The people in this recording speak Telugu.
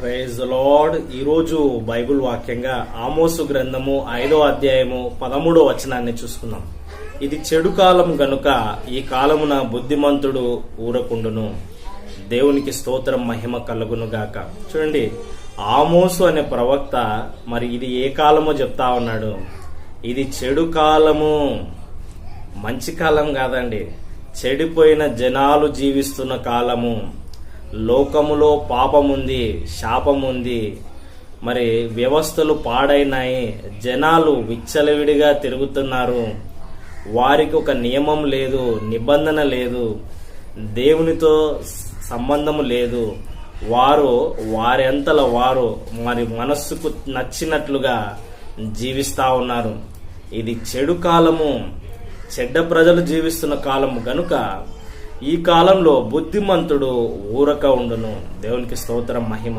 Praise the lord. ఈరోజు బైబిల్ వాక్యంగా ఆమోసు గ్రంథము 5వ అధ్యాయము 13వ వచనాన్ని చూసుకుందాం. ఇది చెడు కాలం గనుక ఈ కాలమున బుద్ధిమంతుడు ఊరకుండును. దేవునికి స్తోత్రం, మహిమ కలుగును గాక. చూడండి, ఆమోసు అనే ప్రవక్త మరి ఇది ఏ కాలమో చెప్తా ఉన్నాడు. ఇది చెడు కాలము, మంచి కాలం కాదండి. చెడిపోయిన జనాలు జీవిస్తున్న కాలము. లోకములో పాపముంది, శాపముంది, మరి వ్యవస్థలు పాడైనాయి. జనాలు విచ్చలవిడిగా తిరుగుతున్నారు. వారికి ఒక నియమం లేదు, నిబంధన లేదు, దేవునితో సంబంధము లేదు. వారంతల వారు మరి మనస్సుకు నచ్చినట్లుగా జీవిస్తా ఉన్నారు. ఇది చెడు కాలము, చెడ్డ ప్రజలు జీవిస్తున్న కాలము గనుక ఈ కాలంలో బుద్ధిమంతుడు ఊరక ఉండును. దేవునికి స్తోత్రం, మహిమ